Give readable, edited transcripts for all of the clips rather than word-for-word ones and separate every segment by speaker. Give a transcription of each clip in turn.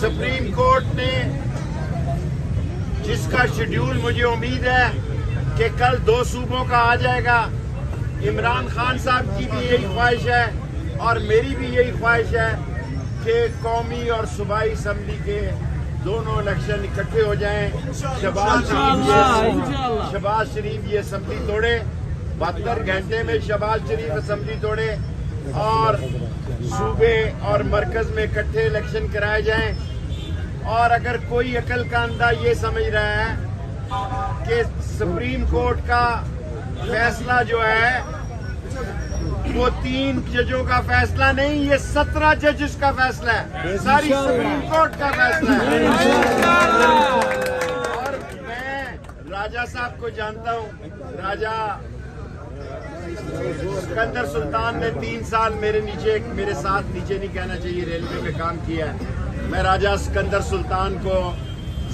Speaker 1: Supreme court نے جس کا شیڈیول مجھے امید ہے کہ کل 2 صوبوں کا آ جائے گا، عمران خان صاحب کی بھی یہی خواہش ہے اور میری بھی یہی خواہش ہے کہ قومی اور صوبائی اسمبلی کے دونوں الیکشن اکٹھے ہو جائیں۔ شہباز شریف یہ اسمبلی توڑے، 72 گھنٹے میں شہباز شریف اسمبلی توڑے اور صوبے اور مرکز میں اکٹھے الیکشن کرائے جائیں۔ اور اگر کوئی عقل کا اندھا یہ سمجھ رہا ہے کہ سپریم کورٹ کا فیصلہ جو ہے وہ 3 ججوں کا فیصلہ نہیں، یہ 17 ججز کا فیصلہ ہے، ساری سپریم کورٹ کا فیصلہ ہے۔ اور میں راجہ صاحب کو جانتا ہوں، راجہ سکندر سلطان نے 3 سال میرے ساتھ نیچے نہیں کہنا چاہیے، ریلوے میں کام کیا ہے۔ میں راجہ سکندر سلطان کو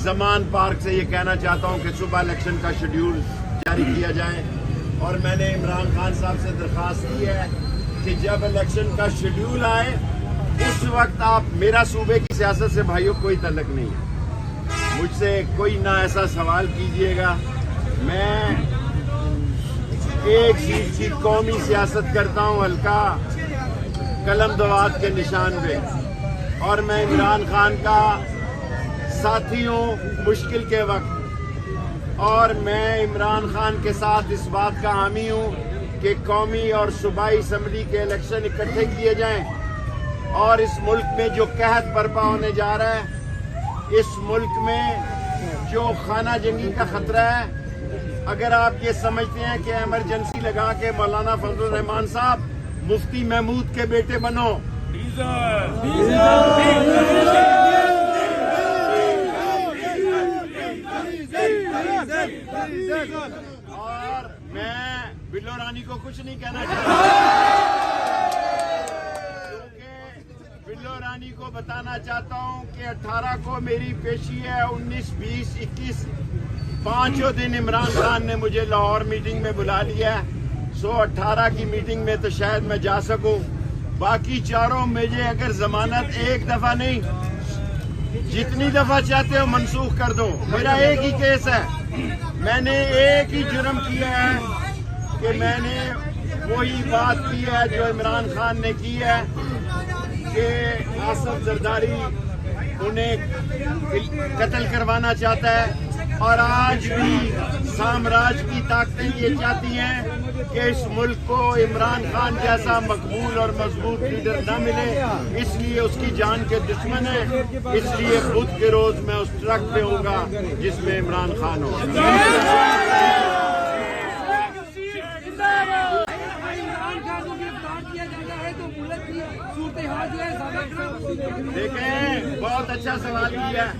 Speaker 1: زمان پارک سے یہ کہنا چاہتا ہوں کہ صبح الیکشن کا شیڈیول جاری کیا جائے، اور میں نے عمران خان صاحب سے درخواست کی ہے کہ جب الیکشن کا شیڈیول آئے اس وقت آپ، میرا صوبے کی سیاست سے بھائیوں کوئی تعلق نہیں ہے، مجھ سے کوئی نہ ایسا سوال کیجئے گا۔ میں ایک سیٹ کی قومی سیاست کرتا ہوں حلقہ قلم دوات کے نشان پہ، اور میں عمران خان کا ساتھی ہوں مشکل کے وقت، اور میں عمران خان کے ساتھ اس بات کا حامی ہوں کہ قومی اور صوبائی اسمبلی کے الیکشن اکٹھے کیے جائیں۔ اور اس ملک میں جو قحط برپا ہونے جا رہا ہے، اس ملک میں جو خانہ جنگی کا خطرہ ہے، اگر آپ یہ سمجھتے ہیں کہ ایمرجنسی لگا کے مولانا فضل الرحمان صاحب مفتی محمود کے بیٹے بنو، اور میں بلو رانی کو کچھ نہیں کہنا چاہتا، کیونکہ بلو رانی کو بتانا چاہتا ہوں کہ 18 کو میری پیشی ہے، 19، 20، 21 5 دن عمران خان نے مجھے لاہور میٹنگ میں بلا لیا ہے، 18 کی میٹنگ میں تو شاید میں جا سکوں، باقی 4 مجھے اگر ضمانت ایک دفعہ نہیں جتنی دفعہ چاہتے ہو منسوخ کر دو۔ میرا ایک ہی کیس ہے، میں نے ایک ہی جرم کیا ہے کہ میں نے وہی بات کی ہے جو عمران خان نے کی ہے کہ آصف زرداری انہیں قتل کروانا چاہتا ہے، اور آج بھی سامراج کی طاقتیں یہ چاہتی ہیں کہ اس ملک کو عمران خان جیسا مقبول اور مضبوط لیڈر نہ ملے، اس لیے اس کی جان کے دشمن ہیں، اس لیے بدھ کے روز میں اس ٹرک پہ ہوں گا جس میں عمران خان ہو۔ دیکھیں بہت اچھا سوال کیا ہے،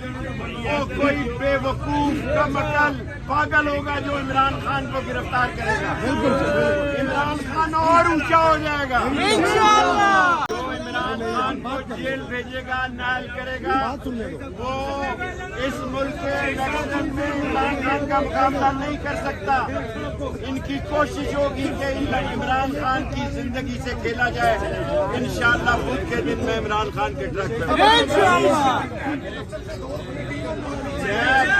Speaker 1: وہ کوئی بے وقوف کم عقل پاگل ہوگا جو عمران خان کو گرفتار کرے گا، عمران خان اور اونچا ہو جائے گا، جو عمران خان کو جیل بھیجے گا، نائل کرے گا، وہ اس ملک کے الیکشن میں عمران خان کا مقابلہ نہیں کر سکتا۔ ان کی کوشش ہوگی کہ عمران خان کی زندگی سے کھیلا جائے، انشاءاللہ بدھ کے دن میں عمران خان کے ٹرک پہ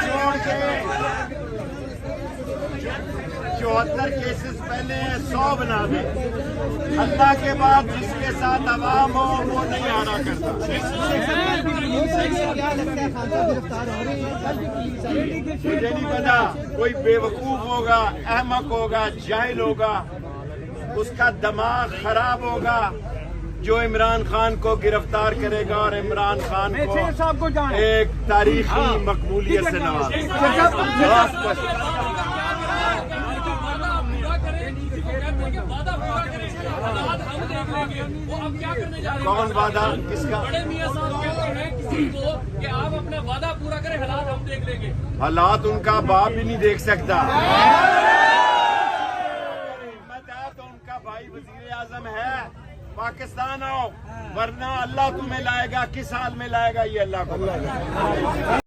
Speaker 1: چھوڑ کے 74 کیسز پہلے ہیں، 100 بنا دیں، اللہ کے بعد جس کے ساتھ عوام ہو وہ نہیں آنا کرتا۔ مجھے نہیں پتا، کوئی بے وقوف ہوگا، احمق ہوگا، جاہل ہوگا، اس کا دماغ خراب ہوگا جو عمران خان کو گرفتار کرے گا اور عمران خان کو ایک تاریخی مقبولیت سے نوازے گا۔ کون وعدہ کس کا؟
Speaker 2: کہ آپ اپنا وعدہ پورا کریں، حالات ہم دیکھ لیں گے۔
Speaker 1: حالات ان کا باپ بھی نہیں دیکھ سکتا، ہمت ہے تو ان کا بھائی وزیر اعظم ہے، پاکستان آؤ، ورنہ اللہ تمہیں لائے گا، کس حال میں لائے گا یہ اللہ کو پتہ ہے۔